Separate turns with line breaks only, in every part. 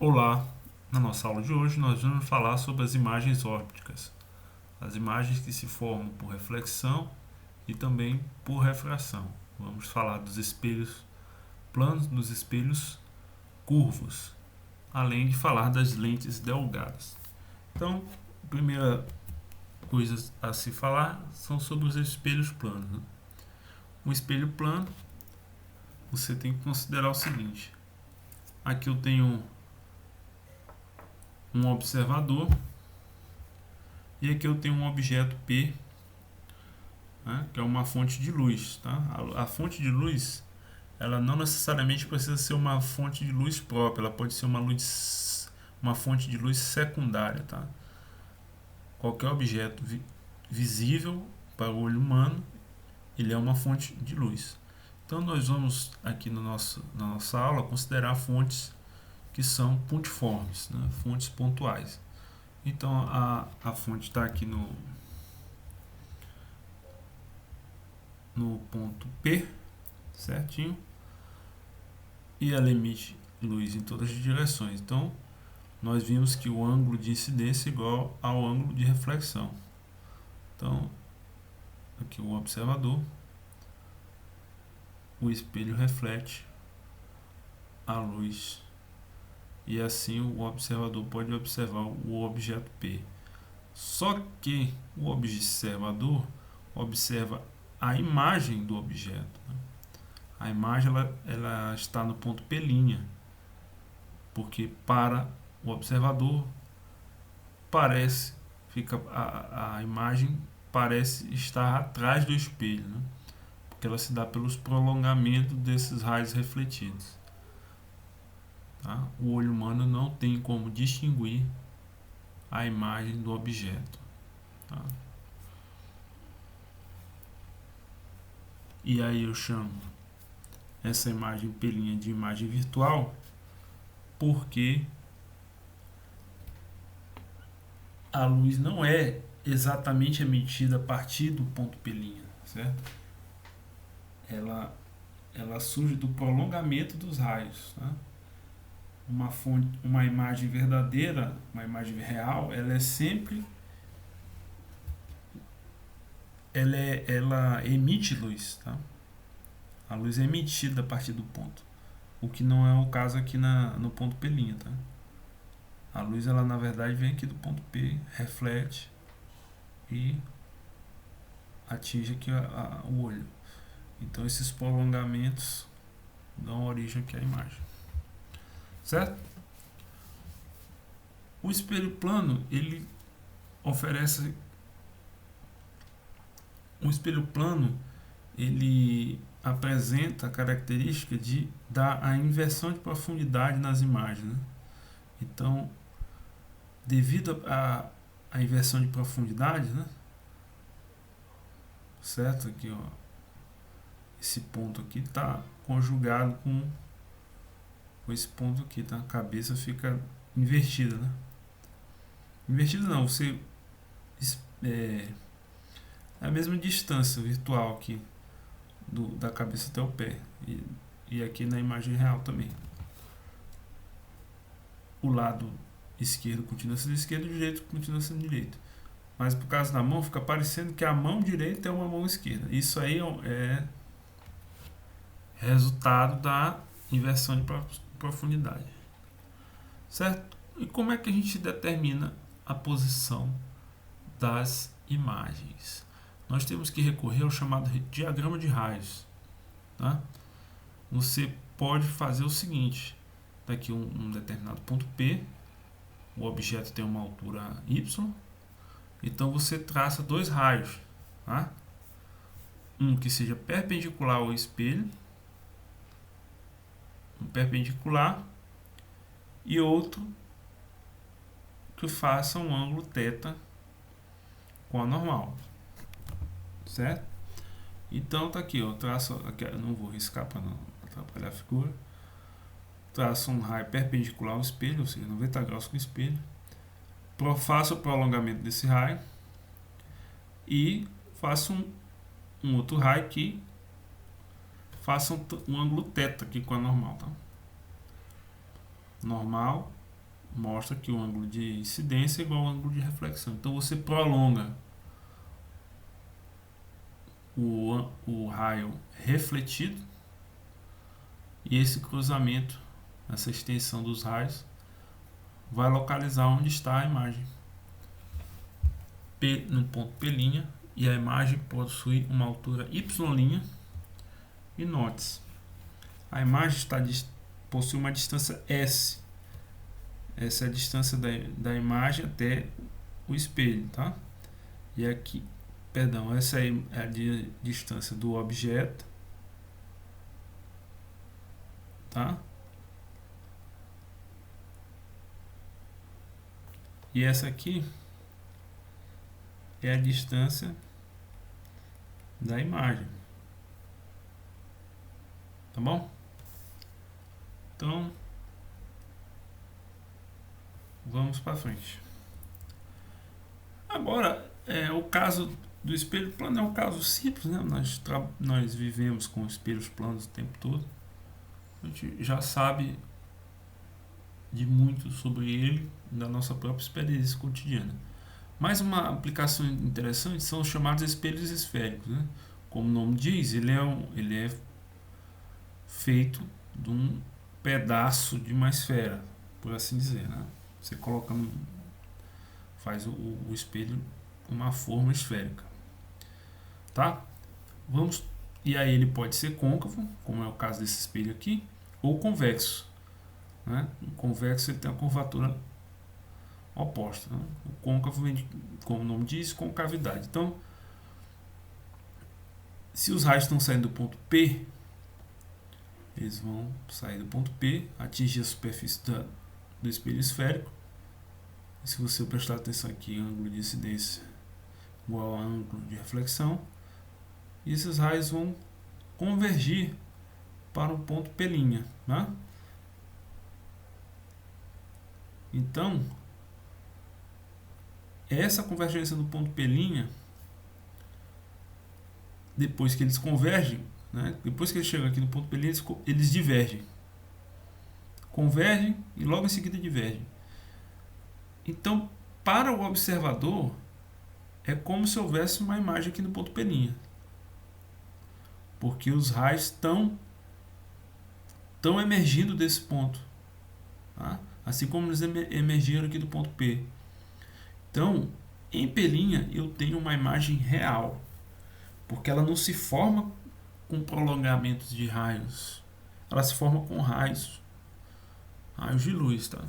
Olá! Na nossa aula de hoje nós vamos falar sobre as imagens ópticas, as imagens que se formam por reflexão e também por refração. Vamos falar dos espelhos planos, dos espelhos curvos, além de falar das lentes delgadas. Então, a primeira coisa a se falar são sobre os espelhos planos. Um espelho plano, você tem que considerar o seguinte: aqui eu tenho um observador e aqui eu tenho um objeto P, né, que é uma fonte de luz. Tá? A fonte de luz, ela não necessariamente precisa ser uma fonte de luz própria, ela pode ser uma fonte de luz secundária. Tá? Qualquer objeto visível para o olho humano, ele é uma fonte de luz. Então nós vamos aqui na nossa aula considerar fontes que são pontiformes, né, fontes pontuais. Então a fonte está aqui no ponto P, certinho, e ela emite luz em todas as direções. Então nós vimos que o ângulo de incidência é igual ao ângulo de reflexão. Então aqui o observador, o espelho reflete a luz e assim o observador pode observar o objeto P. Só que o observador observa a imagem do objeto. A imagem ela está no ponto P', porque para o observador a imagem parece estar atrás do espelho, né? Porque ela se dá pelos prolongamentos desses raios refletidos. Tá? O olho humano não tem como distinguir a imagem do objeto. Tá? E aí eu chamo essa imagem P' de imagem virtual, porque a luz não é exatamente emitida a partir do ponto P', certo? Ela surge do prolongamento dos raios. Tá? Uma imagem verdadeira, uma imagem real, ela é sempre ela emite luz, tá? A luz é emitida a partir do ponto, o que não é o caso aqui no ponto P', tá? A luz, ela na verdade vem aqui do ponto P, reflete e atinge aqui o olho. Então esses prolongamentos dão origem aqui à imagem, certo? O espelho plano, ele oferece um espelho plano, ele apresenta a característica de dar a inversão de profundidade nas imagens, né? Então, devido à inversão de profundidade, né? Certo? Aqui, ó, esse ponto aqui está conjugado com esse ponto aqui, tá? A cabeça fica invertida, né? Invertida não, você é a mesma distância virtual aqui da cabeça até o pé e aqui na imagem real também. O lado esquerdo continua sendo esquerdo, o direito continua sendo direito. Mas por causa da mão, fica parecendo que a mão direita é uma mão esquerda. Isso aí é resultado da inversão de profundidade. Certo? E como é que a gente determina a posição das imagens? Nós temos que recorrer ao chamado diagrama de raios. Tá? Você pode fazer o seguinte: daqui um determinado ponto P, o objeto tem uma altura y, então você traça dois raios, tá? Um que seja perpendicular ao espelho, um perpendicular, e outro que faça um ângulo θ com a normal, certo? Então tá aqui, ó, traço aqui, eu não vou riscar para não atrapalhar a figura. Traço um raio perpendicular ao espelho, ou seja, 90 graus com o espelho. Faço o prolongamento desse raio e faço um outro raio que faça um ângulo θ aqui com a normal, tá? Normal mostra que o ângulo de incidência é igual ao ângulo de reflexão. Então você prolonga o raio refletido e esse cruzamento, essa extensão dos raios, vai localizar onde está a imagem P, no ponto P', e a imagem possui uma altura Y', e note, a imagem possui uma distância S. Essa é a distância da imagem até o espelho, tá? E aqui, perdão, essa é a distância do objeto, tá? E essa aqui é a distância da imagem, tá bom? Então, vamos para frente. Agora, o caso do espelho plano é um caso simples, né? Nós vivemos com espelhos planos o tempo todo. A gente já sabe de muito sobre ele da nossa própria experiência cotidiana. Mais uma aplicação interessante são os chamados espelhos esféricos, né? Como o nome diz, ele é feito de um pedaço de uma esfera, por assim dizer, né? Você faz o espelho com uma forma esférica, tá? E aí ele pode ser côncavo, como é o caso desse espelho aqui, ou convexo, né? O convexo ele tem a curvatura oposta, né? O côncavo vem, como o nome diz, concavidade. Então, se os raios estão saindo do ponto P, eles vão sair do ponto P, atingir a superfície do espelho esférico. E se você prestar atenção aqui, ângulo de incidência igual a ângulo de reflexão, e esses raios vão convergir para o ponto P', né? Então, essa convergência do ponto P', depois que eles convergem, né? Depois que eles chegam aqui no ponto P', eles divergem. Convergem e logo em seguida divergem. Então, para o observador, é como se houvesse uma imagem aqui no ponto P'. Porque os raios estão emergindo desse ponto, tá? Assim como eles emergiram aqui do ponto P. Então, em P' eu tenho uma imagem real, porque ela não se forma com prolongamentos de raios, ela se forma com raios de luz, tá?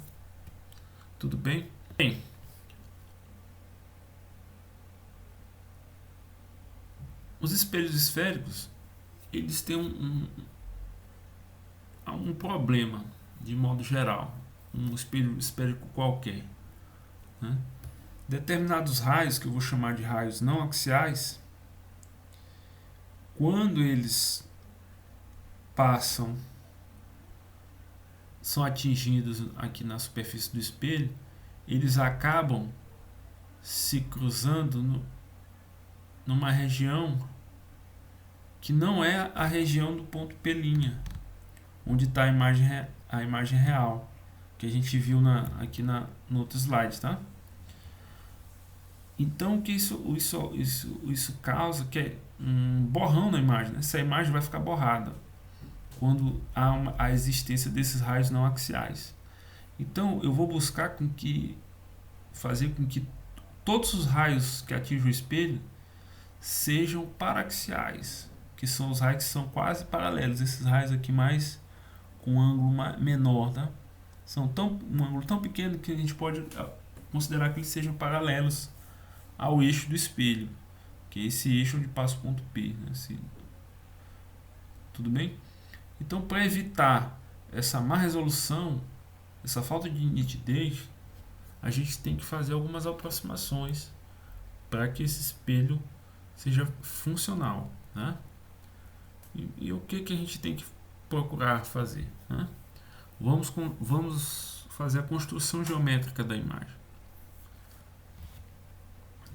Tudo bem? Bem, os espelhos esféricos, eles têm um problema, de modo geral, um espelho esférico qualquer, né? Determinados raios, que eu vou chamar de raios não axiais, quando eles são atingidos aqui na superfície do espelho, eles acabam se cruzando numa região que não é a região do ponto P', onde está a imagem real, que a gente viu aqui no outro slide, tá? Então, o que isso causa que é um borrão na imagem, né? Essa imagem vai ficar borrada quando há a existência desses raios não axiais. Então, eu vou buscar fazer com que todos os raios que atingem o espelho sejam paraxiais, que são os raios que são quase paralelos. Esses raios aqui mais com um ângulo menor, tá? São um ângulo tão pequeno que a gente pode considerar que eles sejam paralelos ao eixo do espelho, que é esse eixo onde passa o ponto P, né? Tudo bem? Então, para evitar essa má resolução, essa falta de nitidez, a gente tem que fazer algumas aproximações para que esse espelho seja funcional, né? E o que a gente tem que procurar fazer, né? Vamos fazer a construção geométrica da imagem.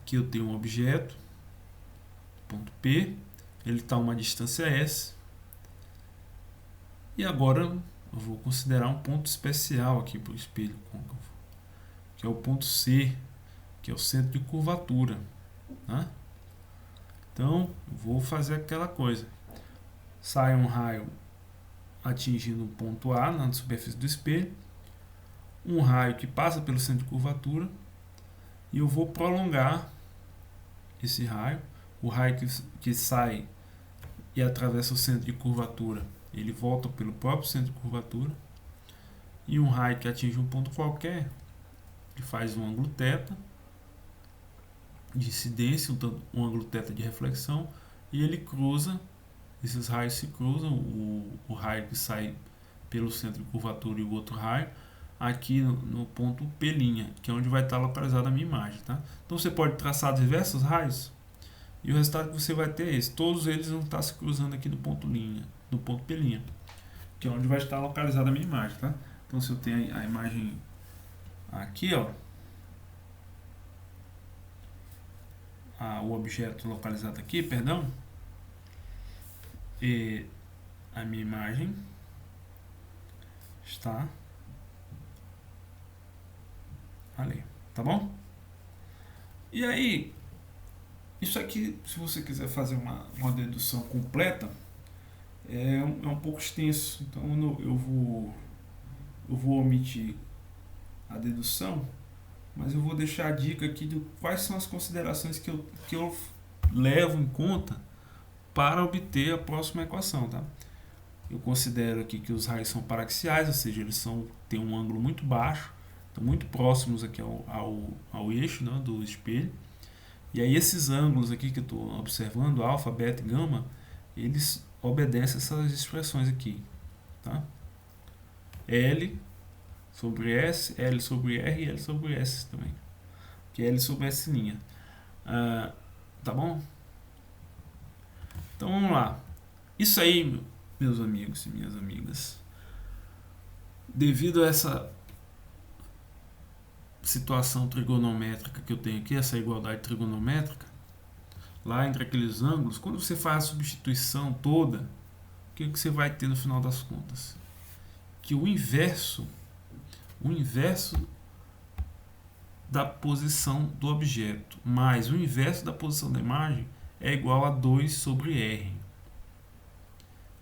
Aqui eu tenho um objeto, ponto P, ele está a uma distância S, e agora eu vou considerar um ponto especial aqui para o espelho côncavo. que é o ponto C, que é o centro de curvatura, tá? Então, vou fazer aquela coisa. Sai um raio atingindo o ponto A na superfície do espelho, um raio que passa pelo centro de curvatura, e eu vou prolongar esse raio. O raio que sai e atravessa o centro de curvatura, ele volta pelo próprio centro de curvatura, e um raio que atinge um ponto qualquer, que faz um ângulo θ de incidência, um ângulo θ de reflexão, e ele cruza, esses raios se cruzam, o raio que sai pelo centro de curvatura e o outro raio, aqui no ponto P', que é onde vai estar localizada a minha imagem, tá? Então você pode traçar diversos raios, e o resultado que você vai ter é esse. Todos eles vão estar se cruzando aqui no ponto P', que é onde vai estar localizada a minha imagem, tá? Então se eu tenho a imagem aqui, ó, o objeto localizado aqui, perdão, e a minha imagem está ali, tá bom? E aí, isso aqui, se você quiser fazer uma dedução completa, é um pouco extenso, então eu vou omitir a dedução, mas eu vou deixar a dica aqui de quais são as considerações que eu levo em conta para obter a próxima equação, tá? Eu considero aqui que os raios são paraxiais, ou seja, eles têm um ângulo muito baixo, estão muito próximos aqui ao eixo, né, do espelho. E aí esses ângulos aqui que eu estou observando, alfa, beta e gama, eles obedecem essas expressões aqui, tá? L sobre S, L sobre R e L sobre S também, que é L sobre S'. Tá bom? Então vamos lá. Isso aí, meus amigos e minhas amigas, devido a essa situação trigonométrica que eu tenho aqui, essa igualdade trigonométrica, lá entre aqueles ângulos, quando você faz a substituição toda, o que você vai ter no final das contas? Que o inverso da posição do objeto mais o inverso da posição da imagem é igual a 2 sobre R.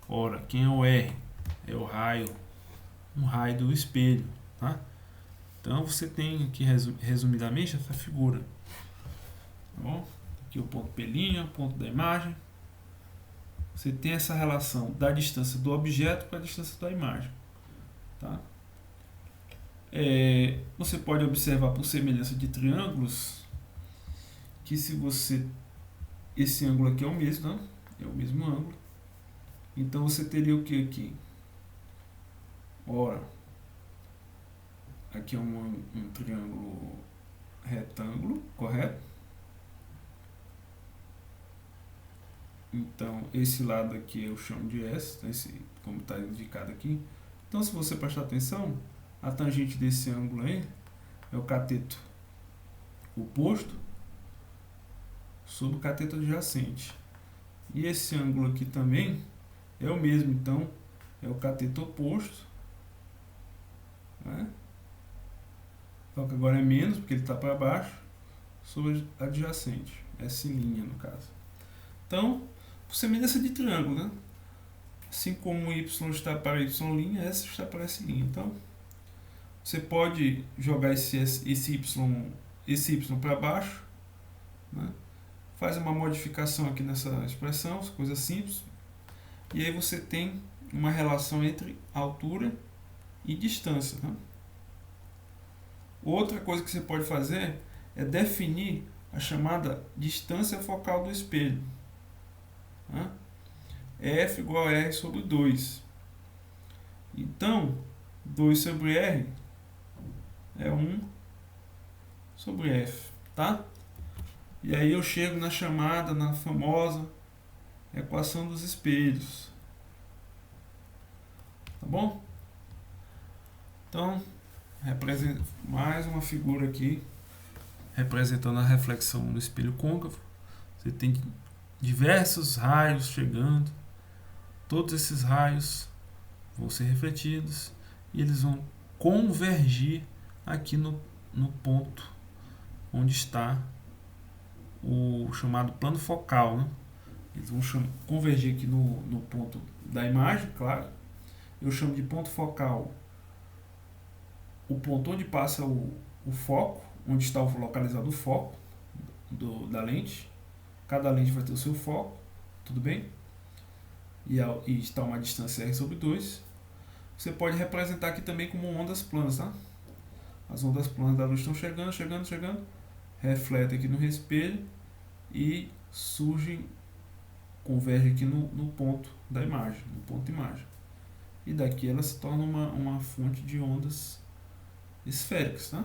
Ora, quem é o R? É um raio do espelho, tá? Então você tem aqui resumidamente essa figura, tá bom? Aqui o ponto P', ponto da imagem. Você tem essa relação da distância do objeto com a distância da imagem, tá? Você pode observar por semelhança de triângulos que esse ângulo aqui é o mesmo, né? É o mesmo ângulo. Então você teria o que aqui? Ora, aqui é um triângulo retângulo, correto? Então esse lado aqui eu chamo de S, tá? Como está indicado aqui. Então se você prestar atenção, a tangente desse ângulo aí é o cateto oposto sobre o cateto adjacente. E esse ângulo aqui também é o mesmo, então é o cateto oposto, né? Só que agora é menos, porque ele está para baixo, sobre adjacente, S' no caso. Então, por semelhança de triângulo, né? Assim como Y está para Y', S está para S'. Então, você pode jogar esse Y para baixo, né? Faz uma modificação aqui nessa expressão, coisa simples, e aí você tem uma relação entre altura e distância, né? Outra coisa que você pode fazer é definir a chamada distância focal do espelho, né? F igual a R sobre 2. Então, 2 sobre R é 1 sobre F, tá? E aí eu chego na famosa equação dos espelhos, tá bom? Então, mais uma figura aqui representando a reflexão no espelho côncavo. Você tem diversos raios chegando, todos esses raios vão ser refletidos e eles vão convergir aqui no no ponto onde está o chamado plano focal, né? Eles vão convergir aqui no ponto da imagem, claro. Eu chamo de ponto focal o ponto onde passa o foco, onde está localizado o foco da lente. Cada lente vai ter o seu foco, tudo bem? E está uma distância r sobre 2. Você pode representar aqui também como ondas planas, tá? As ondas planas da luz estão chegando, refletem aqui no espelho e surgem, convergem aqui no ponto da imagem, no ponto de imagem. E daqui ela se torna uma fonte de ondas esféricas, tá?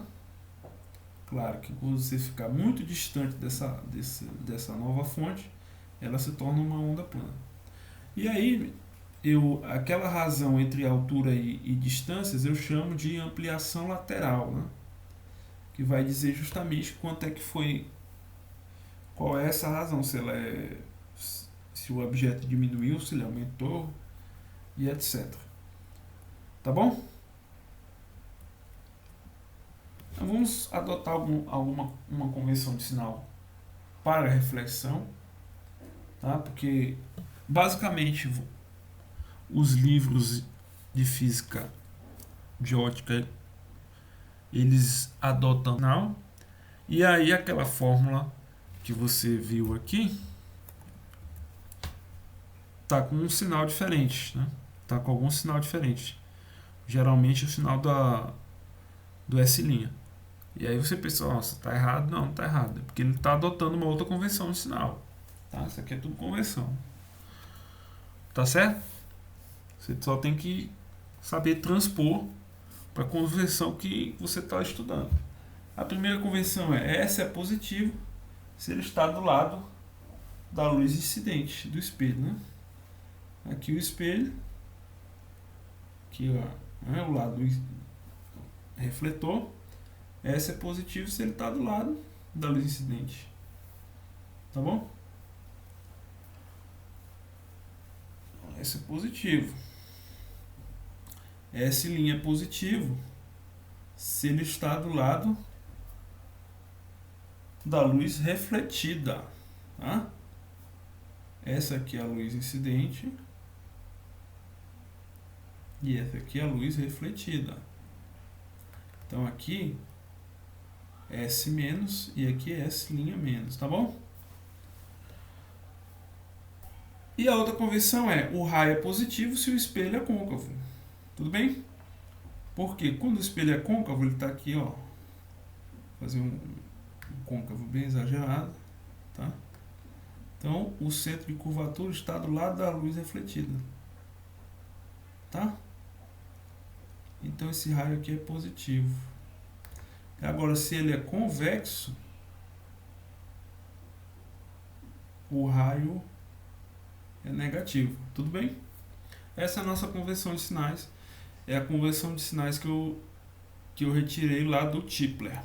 Claro que quando você ficar muito distante dessa nova fonte, ela se torna uma onda plana. E aí, aquela razão entre altura e distâncias eu chamo de ampliação lateral, né? Que vai dizer justamente quanto é que foi, qual é essa razão, se o objeto diminuiu, se ele aumentou e etc. Tá bom? Então vamos adotar uma convenção de sinal para reflexão, tá? Porque basicamente os livros de física de ótica eles adotam sinal, e aí aquela fórmula que você viu aqui tá com um sinal diferente, né? Tá com algum sinal diferente. Geralmente o sinal do S'. E aí você pensa, nossa, tá errado? Não, não tá errado. É porque ele está adotando uma outra convenção de sinal. Tá? Isso aqui é tudo convenção. Tá certo? Você só tem que saber transpor para a convenção que você está estudando. A primeira convenção é S é positivo se ele está do lado da luz incidente do espelho, né? Aqui o espelho, aqui ó, o lado refletor. S é positivo se ele está do lado da luz incidente. Tá bom? S é positivo. S' é positivo se ele está do lado da luz refletida. Tá? Essa aqui é a luz incidente. E essa aqui é a luz refletida. Então aqui S menos e aqui é S' menos, tá bom? E a outra convenção é o raio é positivo se o espelho é côncavo. Tudo bem? Porque quando o espelho é côncavo, ele está aqui, ó. Vou fazer um côncavo bem exagerado, tá? Então o centro de curvatura está do lado da luz refletida, tá? Então esse raio aqui é positivo. Agora, se ele é convexo, o raio é negativo. Tudo bem? Essa é a nossa convenção de sinais. É a convenção de sinais que eu retirei lá do Tipler.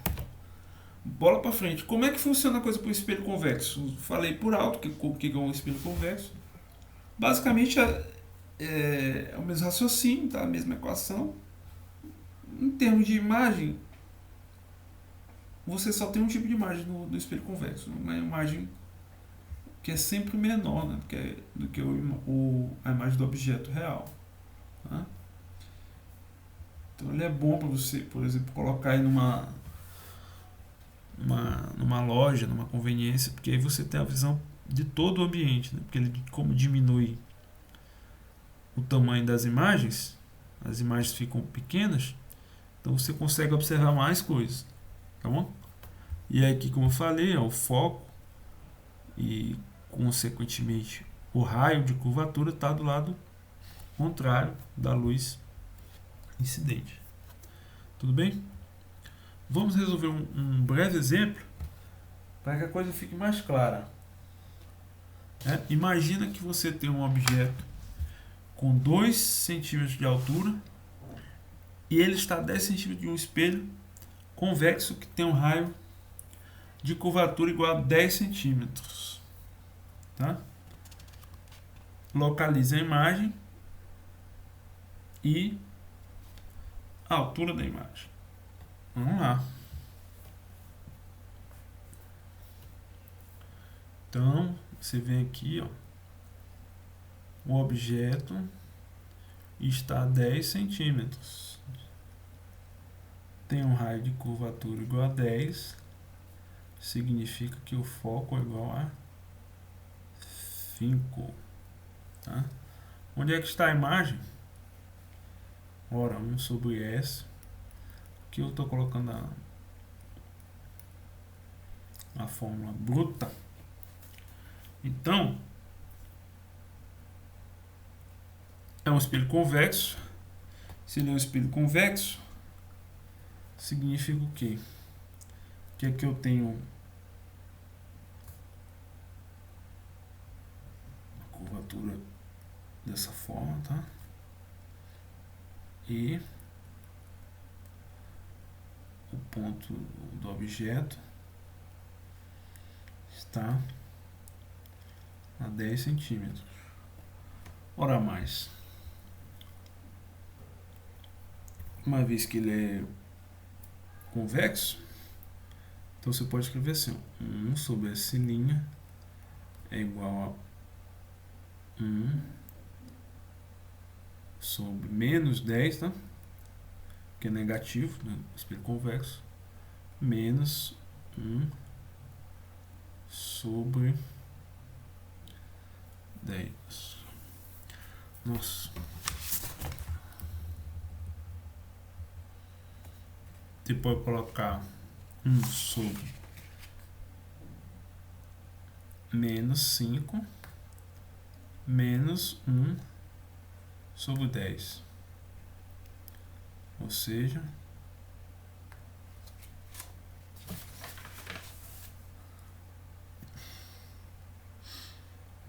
Bola para frente. Como é que funciona a coisa para o espelho convexo? Falei por alto o que é um espelho convexo. Basicamente é o mesmo raciocínio, tá? A mesma equação. Em termos de imagem, você só tem um tipo de imagem do espelho convexo. Uma imagem que é sempre menor, né, do que a imagem do objeto real. Tá? Então ele é bom para você, por exemplo, colocar aí numa loja, numa conveniência, porque aí você tem a visão de todo o ambiente, né? Porque ele, como diminui o tamanho das imagens, as imagens ficam pequenas, então você consegue observar mais coisas, tá bom? E aqui, como eu falei, o foco e, consequentemente, o raio de curvatura está do lado contrário da luz incidente. Tudo bem? Vamos resolver um breve exemplo para que a coisa fique mais clara. Imagina que você tem um objeto com 2 centímetros de altura e ele está a 10 centímetros de um espelho convexo que tem um raio de curvatura igual a 10 centímetros. Tá? Localize a imagem e a altura da imagem. Vamos lá. Então, você vem aqui, ó, o objeto está a 10 centímetros. Tem um raio de curvatura igual a 10, significa que o foco é igual a 5. Tá? Onde é que está a imagem? Ora, 1 sobre S. Aqui eu estou colocando a fórmula bruta. Então, é um espelho convexo. Se ele é um espelho convexo, significa o quê? Que aqui eu tenho a curvatura dessa forma, tá? E o ponto do objeto está a 10 centímetros. Ora mais, uma vez que ele é convexo, então você pode escrever assim, 1 sobre S' é igual a 1 sobre menos 10, tá? Que é negativo, né? Espelho convexo, menos 1 sobre 10. Nossa. Você pode colocar 1 sobre menos 5 menos 1 sobre 10. Ou seja,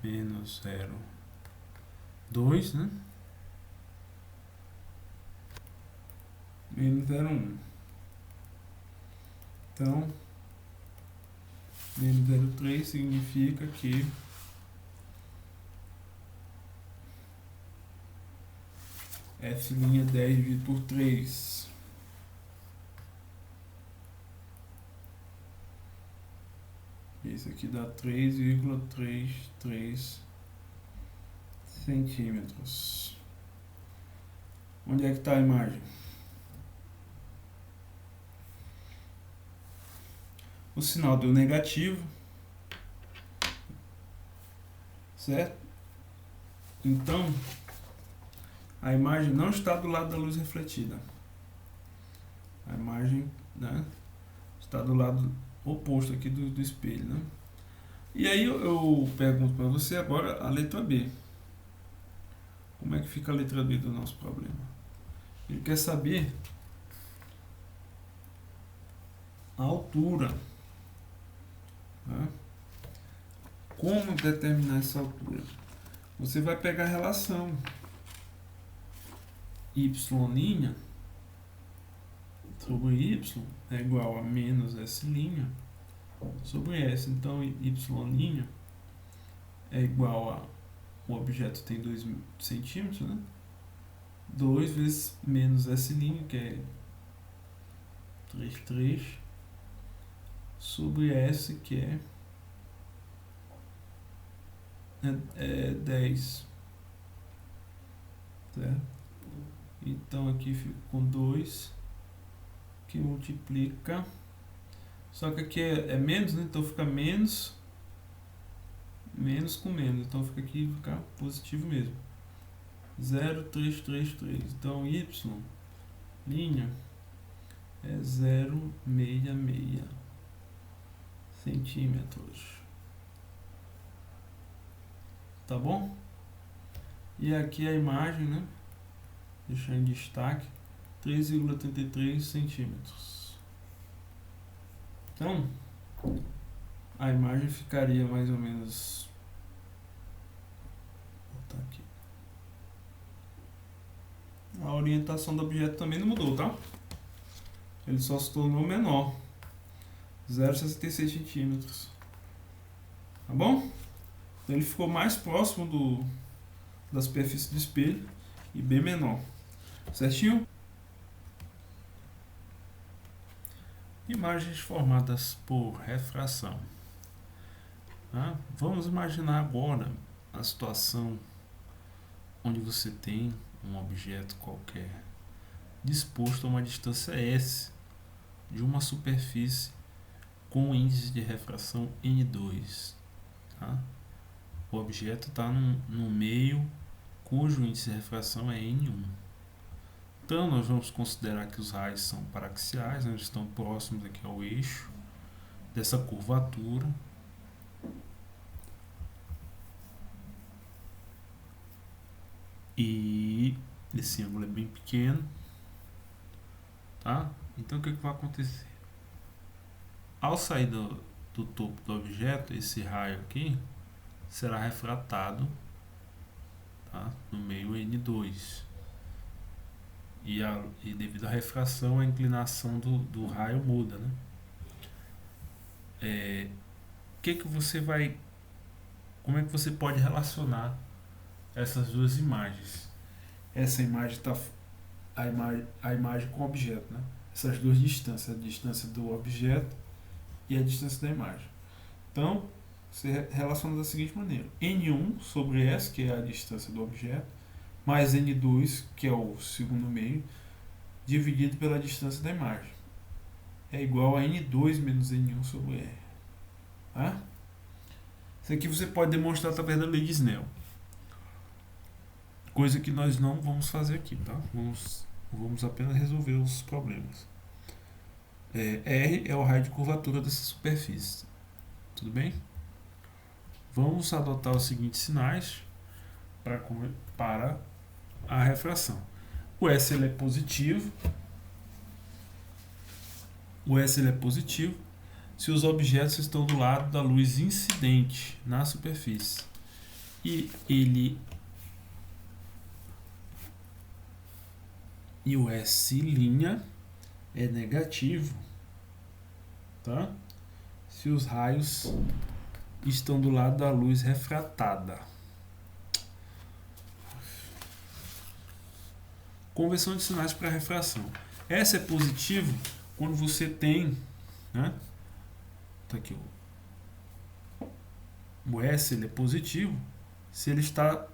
menos 0,2, né? Menos 0,1. Então, menos 0,3 significa que F' 10 dividido por 3. Isso aqui dá 3,33 centímetros. Onde é que está a imagem? O sinal deu negativo, certo? Então, a imagem não está do lado da luz refletida. A imagem, né, está do lado oposto aqui do espelho, né? E aí eu pergunto para você agora a letra B. Como é que fica a letra B do nosso problema? Ele quer saber a altura, né? Como determinar essa altura? Você vai pegar a relação y' sobre y é igual a menos S' sobre S. Então, y' é igual a... O objeto tem 2 centímetros, né? 2 vezes menos S', que é 3,3, sobre S, que é 10. Certo? Então, aqui fica com 2, que multiplica... Só que aqui é menos, né? Então fica menos com menos. Então fica aqui, fica positivo mesmo. 0,333. Então y' é 0,66 centímetros. Tá bom? E aqui a imagem, né? Deixar em destaque 3,33 centímetros. Então, a imagem ficaria mais ou menos... Vou botar aqui. A orientação do objeto também não mudou, tá? Ele só se tornou menor. 0,66 centímetros. Tá bom? Então ele ficou mais próximo da superfície do espelho e bem menor. Certinho? Imagens formadas por refração. Tá? Vamos imaginar agora a situação onde você tem um objeto qualquer disposto a uma distância S de uma superfície com índice de refração N2. Tá? O objeto está no meio cujo índice de refração é N1. Então, nós vamos considerar que os raios são paraxiais, né? Eles estão próximos aqui ao eixo dessa curvatura. E esse ângulo é bem pequeno. Tá? Então, o que vai acontecer? Ao sair do topo do objeto, esse raio aqui será refratado, tá? No meio N2. E devido à refração, a inclinação do raio muda, né? Como é que você pode relacionar essas duas imagens? Essa imagem está a imagem com o objeto, né? Essas duas distâncias, a distância do objeto e a distância da imagem. Então, você relaciona da seguinte maneira: N1 sobre S, que é a distância do objeto, mais N2, que é o segundo meio, dividido pela distância da imagem. É igual a N2 menos N1 sobre R. Tá? Isso aqui você pode demonstrar através da lei de Snell. Coisa que nós não vamos fazer aqui, tá? Vamos apenas resolver os problemas. R é o raio de curvatura dessa superfície. Tudo bem? Vamos adotar os seguintes sinais para a refração. O S ele é positivo. O S ele é positivo se os objetos estão do lado da luz incidente na superfície. E o S' é negativo, tá? Se os raios estão do lado da luz refratada. Conversão de sinais para refração. S é positivo quando você tem, né? Tá aqui, o S ele é positivo se ele está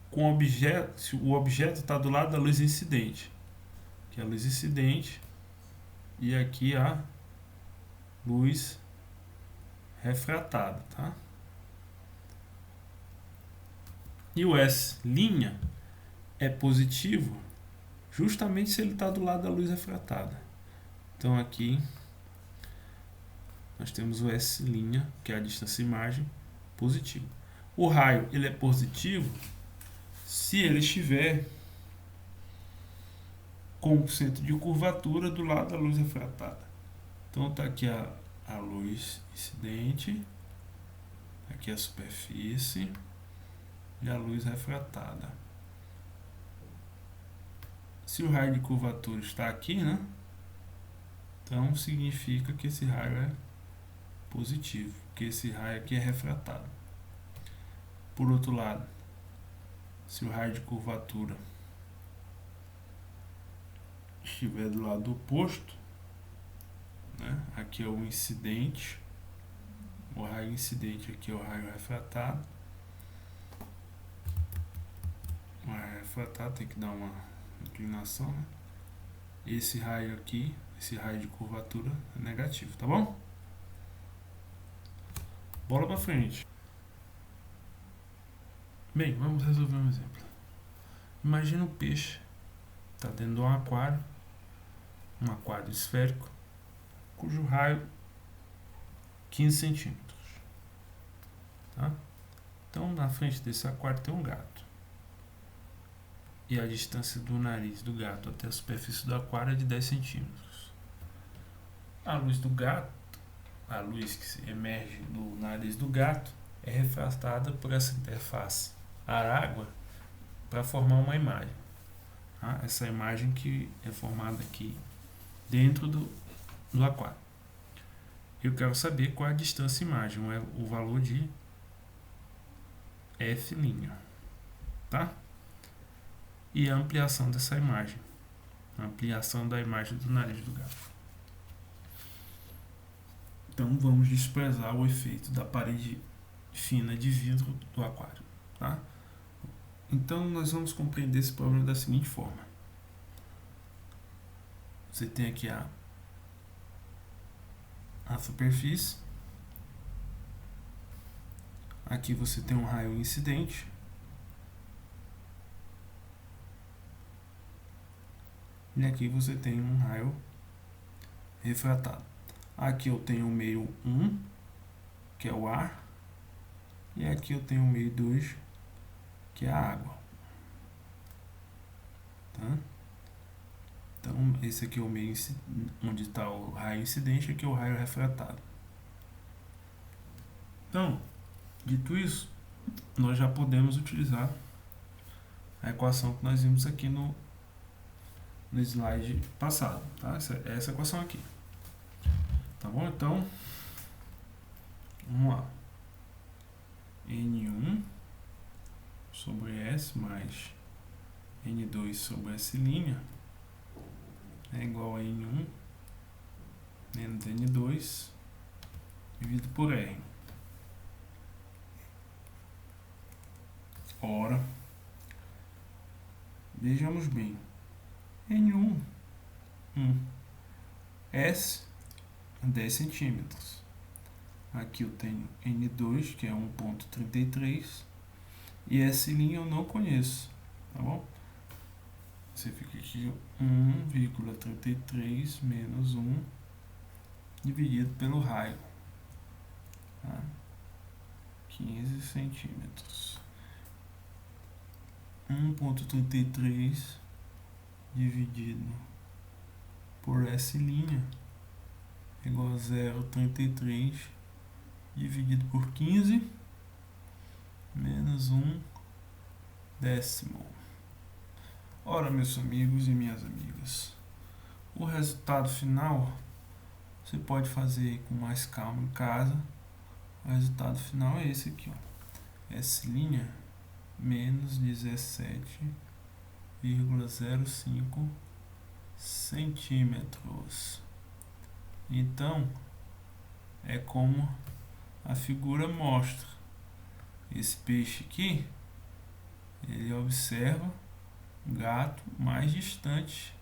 com o objeto, se o objeto está do lado da luz incidente, que é a luz incidente, e aqui a luz refratada, tá? E o S' é positivo justamente se ele está do lado da luz refratada. Então aqui nós temos o S', que é a distância imagem, positivo. O raio ele é positivo se ele estiver com o centro de curvatura do lado da luz refratada. Então está aqui a luz incidente, aqui a superfície e a luz refratada. Se o raio de curvatura está aqui, né? Então significa que esse raio é positivo, que esse raio aqui é refratado. Por outro lado, se o raio de curvatura estiver do lado oposto, né? Aqui é o incidente, o raio incidente aqui é o raio refratado. O raio refratado tem que dar uma inclinação, né? Esse raio aqui, esse raio de curvatura é negativo, tá bom? Bola pra frente. Bem, vamos resolver um exemplo. Imagina um peixe está dentro de um aquário esférico, cujo raio 15 centímetros. Tá? Então, na frente desse aquário tem um gato. E a distância do nariz do gato até a superfície do aquário é de 10 centímetros. A luz do gato, a luz que se emerge do nariz do gato, é refratada por essa interface ar-água para formar uma imagem. Tá? Essa imagem que é formada aqui dentro do aquário. Eu quero saber qual é a distância imagem, é o valor de F', tá? E a ampliação dessa imagem, a ampliação da imagem do nariz do gato. Então vamos desprezar o efeito da parede fina de vidro do aquário, tá? Então nós vamos compreender esse problema da seguinte forma. Você tem aqui a superfície. Aqui você tem um raio incidente. E aqui você tem um raio refratado. Aqui eu tenho o meio 1, que é o ar. E aqui eu tenho o meio 2, que é a água. Tá? Então, esse aqui é o meio onde está o raio incidente, aqui é o raio refratado. Então, dito isso, nós já podemos utilizar a equação que nós vimos aqui no slide passado. Tá? Essa equação aqui. Tá bom? Então, vamos lá. N1 sobre S mais N2 sobre S' é igual a N1 menos N2 dividido por R. Ora, vejamos bem. N1, S, 10 centímetros. Aqui eu tenho N2, que é 1,33, e S' eu não conheço, tá bom? Você fica aqui 1,33 menos 1 dividido pelo raio, tá? 15 centímetros. 1,33 dividido por S' é igual a 0,33 dividido por 15 menos 1 décimo. Ora, meus amigos e minhas amigas, o resultado final você pode fazer com mais calma em casa. O resultado final é esse aqui, ó. S' menos 17,05 centímetros. Então, é como a figura mostra. Esse peixe aqui, ele observa o gato mais distante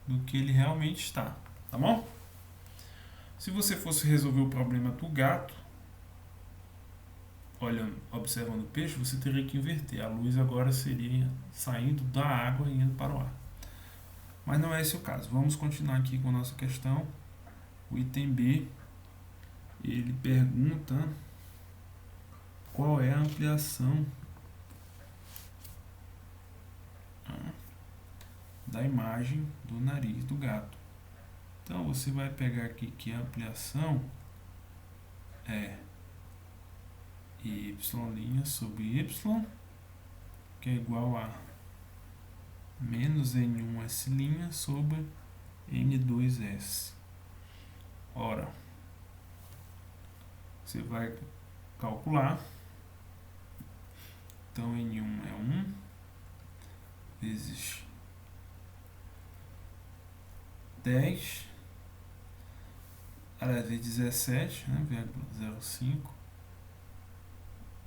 do que ele realmente está, tá bom? Se você fosse resolver o problema do gato, olhando, observando o peixe, você teria que inverter. A luz agora seria saindo da água e indo para o ar. Mas não é esse o caso. Vamos continuar aqui com a nossa questão. O item B, ele pergunta qual é a ampliação da imagem do nariz do gato. Então você vai pegar aqui que a ampliação é y' sobre y, que é igual a menos N1S' sobre N2S. Ora, você vai calcular. Então N1 é 1 vezes 10, aliás, vezes 17, né, 0,05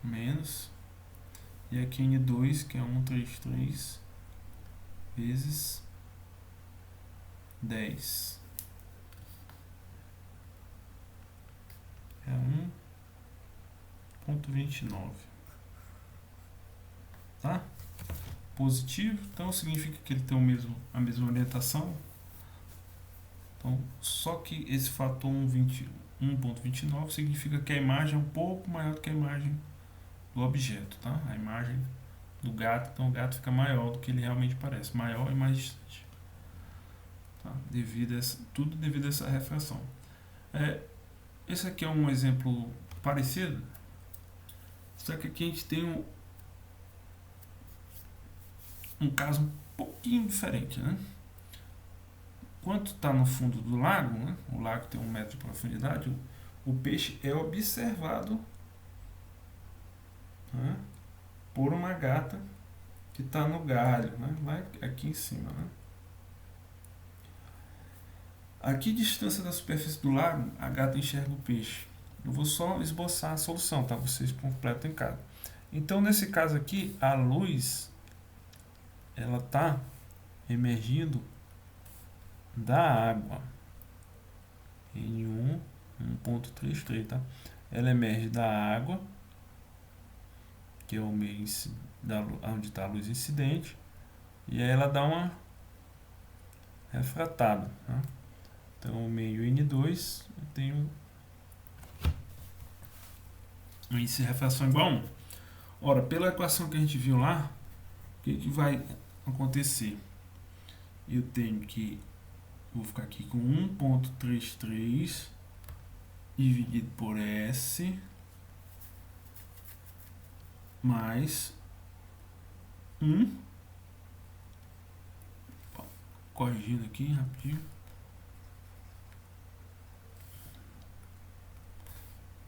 menos, e aqui N2, que é 133 vezes 10, é 1,29, tá? Positivo, então significa que ele tem a mesma orientação. Então, só que esse fator 1,29 significa que a imagem é um pouco maior do que a imagem do objeto, tá? A imagem do gato, então o gato fica maior do que ele realmente parece, maior e mais distante, tá? Tudo devido a essa refração. Esse aqui é um exemplo parecido, só que aqui a gente tem um caso um pouquinho diferente, né? Quando está no fundo do lago, né? O lago tem 1 metro de profundidade, o peixe é observado, né, por uma gata que está no galho, né, lá aqui em cima, né? A que distância da superfície do lago a gata enxerga o peixe? Eu vou só esboçar a solução, tá? Vocês completam em casa. Então, nesse caso aqui, a luz ela está emergindo da água. N1, 1.33, tá? Ela emerge da água, que é o meio onde está a luz incidente, e aí ela dá uma refratada, tá? Então, o meio N2, eu tenho um índice de refração igual a 1. Ora, pela equação que a gente viu lá, o que vai acontecer? Eu tenho que, vou ficar aqui com 1.33 dividido por S mais 1, corrigindo aqui rapidinho,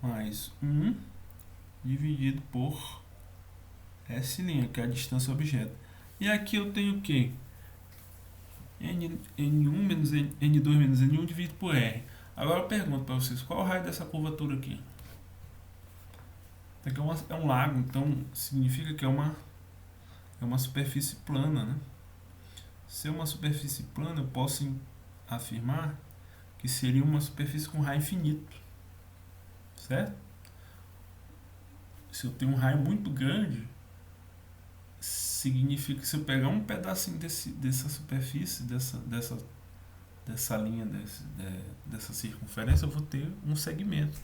mais 1 dividido por S', que é a distância ao objeto. E aqui eu tenho o que? N1 menos N2 menos N1 dividido por R. Agora eu pergunto para vocês, qual é o raio dessa curvatura aqui? Aqui é um lago, então significa que é uma superfície plana, né? Se é uma superfície plana, eu posso afirmar que seria uma superfície com raio infinito, certo? Se eu tenho um raio muito grande, significa que se eu pegar um pedacinho dessa superfície, dessa linha, dessa circunferência, eu vou ter um segmento.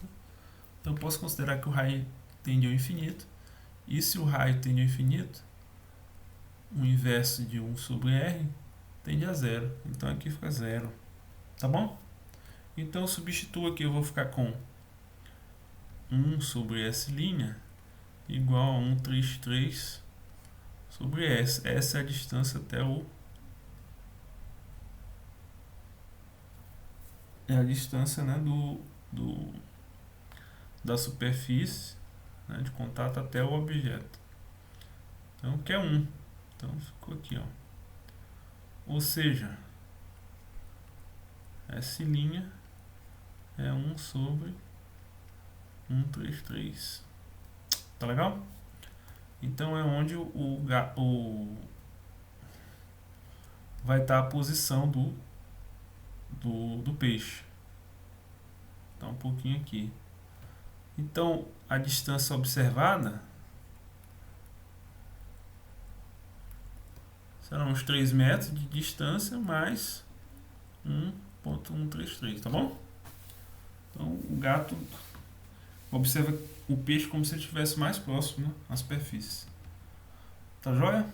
Então eu posso considerar que o raio tende ao infinito. E se o raio tende ao infinito, o inverso de 1 sobre R tende a zero. Então aqui fica zero. Tá bom? Então eu substituo aqui, eu vou ficar com 1 sobre S' igual a 133 sobre S. Essa é a distância até é a distância, né, da superfície, né, de contato até o objeto. Então, que é 1. Então, ficou aqui, ó. Ou seja, S' é 1 sobre 133. Tá legal? Então, é onde vai estar a posição do peixe. Tá um pouquinho aqui. Então, a distância observada serão uns 3 metros de distância mais 1.133, tá bom? Então, o gato observa o peixe como se ele estivesse mais próximo, né, à superfície. Tá joia?